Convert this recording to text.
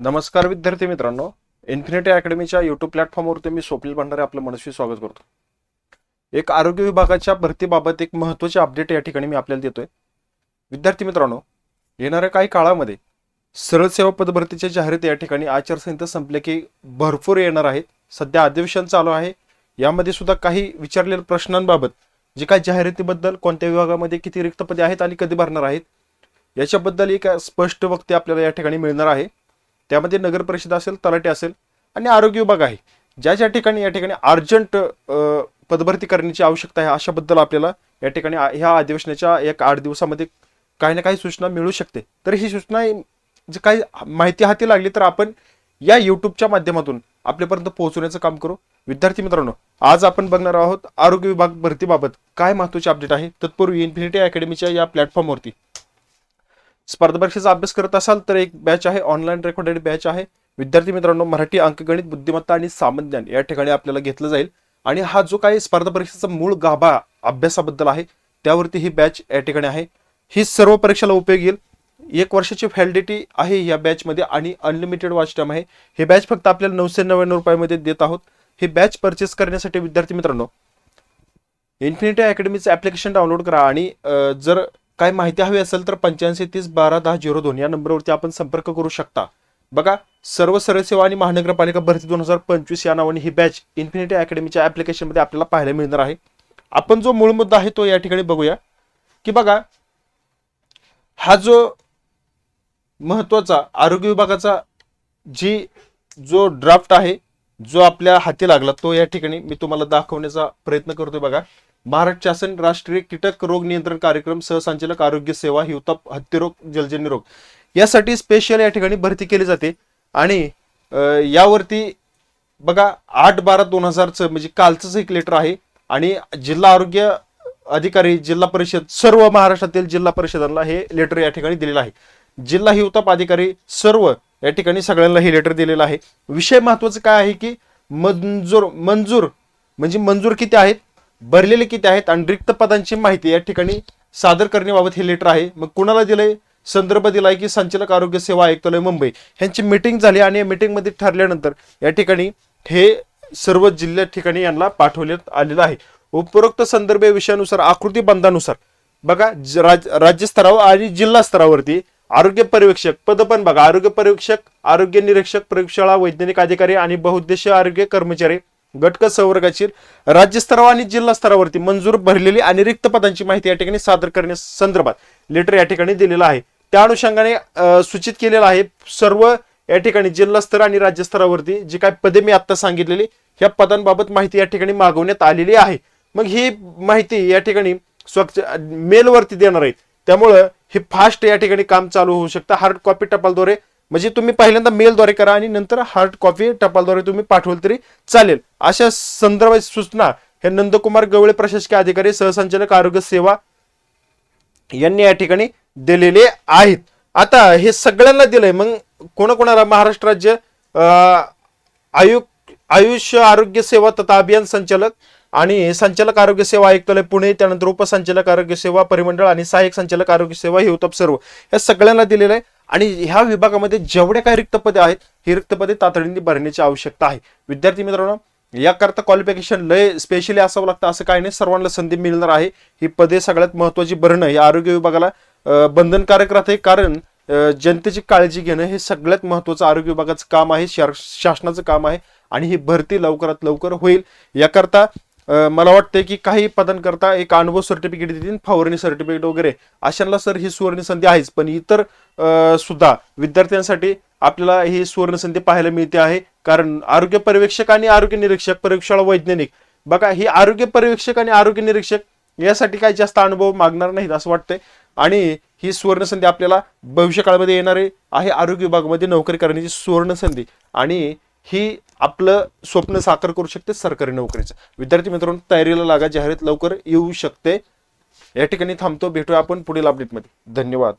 नमस्कार विद्यार्थी मित्रांनो, इन्फिनिटी अकॅडमीच्या यूट्यूब प्लॅटफॉर्मवरती मी स्वप्नील भंडारे आपलं मनस्वी स्वागत करतो. एक आरोग्य विभागाच्या भरतीबाबत एक महत्त्वाचे अपडेट या ठिकाणी मी आपल्याला देतोय. विद्यार्थी मित्रांनो, येणाऱ्या काही काळामध्ये सरळ सेवा पदभरतीच्या जाहिराती या ठिकाणी आचारसंहिता संपले की भरपूर येणार आहेत. सध्या अधिवेशन चालू आहे. यामध्ये सुद्धा काही विचारलेल्या प्रश्नांबाबत जे काही जाहिरातीबद्दल कोणत्या विभागामध्ये किती रिक्त पदे आहेत आणि कधी भरणार आहेत याच्याबद्दल एक स्पष्ट वक्तव्य आपल्याला या ठिकाणी मिळणार आहे. त्यामध्ये नगर परिषद असेल, तलाठी असेल आणि आरोग्य विभाग आहे. ज्या ज्या ठिकाणी या ठिकाणी अर्जंट पदभरती करण्याची आवश्यकता आहे अशाबद्दल आपल्याला या ठिकाणी ह्या अधिवेशनाच्या एक 8 दिवसामध्ये काही ना काही सूचना मिळू शकते. तर ही सूचना जी काही माहिती हाती लागली तर आपण या यूट्यूबच्या माध्यमातून आपल्यापर्यंत पोहोचवण्याचं काम करू. विद्यार्थी मित्रांनो, आज आपण बघणार आहोत आरोग्य विभाग भरतीबाबत काय महत्त्वाचे अपडेट आहे. तत्पूर्वी इन्फिनिटी अकॅडमीच्या या प्लॅटफॉर्मवरती स्पर्धा परीक्षेचा अभ्यास करत असाल तर एक बॅच आहे, ऑनलाईन रेकॉर्डेड बॅच आहे. विद्यार्थी मित्रांनो, मराठी, अंकगणित, बुद्धिमत्ता आणि सामान्यज्ञान या ठिकाणी आपल्याला घेतलं जाईल. आणि हा जो काही स्पर्धा परीक्षेचा मूळ गाभा अभ्यासाबद्दल आहे त्यावरती ही बॅच या ठिकाणी आहे. ही सर्व परीक्षेला उपयोगी येईल. 1 वर्षाची व्हॅलिडिटी आहे या बॅचमध्ये आणि अनलिमिटेड वॉच टाइम आहे. हे बॅच फक्त आपल्याला 999 रुपयामध्ये देत आहोत. ही बॅच परचेस करण्यासाठी विद्यार्थी मित्रांनो, इन्फिनिटी अकॅडमीचं ॲप्लिकेशन डाउनलोड करा आणि जर काय माहिती हवी असेल तर 8530121002 या नंबरवरती आपण संपर्क करू शकता. बघा, सर्व सरळ सेवा आणि महानगरपालिका भरती 2025 या नावाने ही बॅच इन्फिनिटी अकॅडमीच्या ॲप्लिकेशनमध्ये आपल्याला पाहायला मिळणार आहे. आपण जो मूळ मुद्दा आहे तो या ठिकाणी बघूया की बघा, हा जो महत्त्वाचा आरोग्य विभागाचा जो ड्राफ्ट आहे जो आपल्या हाती लागला तो या ठिकाणी मी तुम्हाला दाखवण्याचा प्रयत्न करतोय. बघा, महाराष्ट्र शासन राष्ट्रीय कीटक रोग नियंत्रण कार्यक्रम सहसंचालक आरोग्य सेवा हिवताप हत्तीरोग जलजन्य रोग यासाठी स्पेशल या ठिकाणी भरती केली जाते. आणि यावरती बघा 8/12/2000 म्हणजे कालचंच एक लेटर आहे. आणि जिल्हा आरोग्य अधिकारी, जिल्हा परिषद, सर्व महाराष्ट्रातील जिल्हा परिषदांना हे लेटर या ठिकाणी दिलेलं आहे. जिल्हा हिवताप अधिकारी सर्व या ठिकाणी सगळ्यांना हे लेटर दिलेलं आहे. विषय महत्वाचं काय आहे की मंजूर म्हणजे मंजूर किती आहेत, भरलेले किती आहेत आणि रिक्त पदांची माहिती या ठिकाणी सादर करण्याबाबत हे लेटर आहे. मग कुणाला दिलंय, संदर्भ दिलाय की संचालक आरोग्य सेवा आयुक्तालय मुंबई ह्यांची मीटिंग झाली आणि या मीटिंगमध्ये ठरल्यानंतर या ठिकाणी हे सर्व जिल्ह्यात ठिकाणी यांना पाठवण्यात आलेलं आहे. उपरोक्त संदर्भ विषयानुसार आकृती बंधानुसार बघा, राज्य स्तरावर आणि जिल्हा स्तरावरती आरोग्य पर्यवेक्षक पद पण बघा, आरोग्य पर्यवेक्षक, आरोग्य निरीक्षक, प्रयोगशाळा, वैज्ञानिक अधिकारी आणि बहुउद्देशीय आरोग्य कर्मचारी गटक संवर्गाची राज्य स्तरावर आणि जिल्हा स्तरावरती मंजूर भरलेली आणि रिक्त पदांची माहिती या ठिकाणी सादर करण्यास संदर्भात लेटर या ठिकाणी दिलेलं आहे. त्या अनुषंगाने सूचित केलेलं आहे सर्व या ठिकाणी जिल्हा स्तर आणि राज्य स्तरावरती जी काही पदे मी आता सांगितलेली ह्या पदांबाबत माहिती या ठिकाणी मागवण्यात आलेली आहे. मग ही माहिती या ठिकाणी मेलवरती देणार आहेत. त्यामुळं हे फास्ट या ठिकाणी काम चालू होऊ शकतं. हार्ड कॉपी टपालद्वारे म्हणजे तुम्ही पहिल्यांदा मेलद्वारे करा आणि नंतर हार्ड कॉपी टपालद्वारे तुम्ही पाठवलं तरी चालेल. अशा संदर्भात सूचना हे नंदकुमार गवळे प्रशासकीय अधिकारी सहसंचालक आरोग्य सेवा यांनी या ठिकाणी दिलेले आहेत. आता हे सगळ्यांना दिलंय, मग कोणाकोणाला? महाराष्ट्र राज्य आयुष आरोग्य सेवा तथा अभियान संचालक आणि संचालक आरोग्य सेवा आयुक्तालय पुणे, त्यानंतर उपसंचालक आरोग्य सेवा परिमंडळ आणि सहाय्यक संचालक आरोग्य सेवा हिवताप सर्व या सगळ्यांना दिलेलं आहे. आणि ह्या विभागामध्ये जेवढे काही रिक्त पदे आहेत ही रिक्त पदे तातडीने भरण्याची आवश्यकता आहे. विद्यार्थी मित्रांनो, याकरता क्वालिफिकेशन लय स्पेशली असावं लागतं असं काही नाही, सर्वांना संधी मिळणार आहे. ही पदे सगळ्यात महत्वाची भरणं या आरोग्य विभागाला बंधनकारक राहते, कारण जनतेची काळजी घेणं हे सगळ्यात महत्वाचं आरोग्य विभागाचं काम आहे, शासनाचं काम आहे. आणि ही भरती लवकरात लवकर होईल. याकरता मला वाटतं की काही पदांकरता एक अनुभव सर्टिफिकेट देतील, फवारणी सर्टिफिकेट वगैरे अशांना सर ही सुवर्ण संधी आहेच. पण इतर सुद्धा विद्यार्थ्यांसाठी आपल्याला ही सुवर्ण संधी पाहायला मिळते आहे. कारण आरोग्य पर्यवेक्षक आणि आरोग्य निरीक्षक, प्रयोगशाळा, वैज्ञानिक बघा, ही आरोग्य पर्यवेक्षक आणि आरोग्य निरीक्षक यासाठी काही जास्त अनुभव मागणार नाहीत असं वाटतंय. आणि ही सुवर्ण संधी आपल्याला भविष्यकाळामध्ये येणार आहे. आरोग्य विभागामध्ये नोकरी करण्याची सुवर्ण संधी आणि ही आपलं स्वप्न साकार करू शकते सरकारी नोकरीचं. विद्यार्थी मित्रांनो, तयारीला लागा, जाहिरात लवकर येऊ शकते. या ठिकाणी थांबतो, भेटूया आपण पुढील अपडेटमध्ये. धन्यवाद.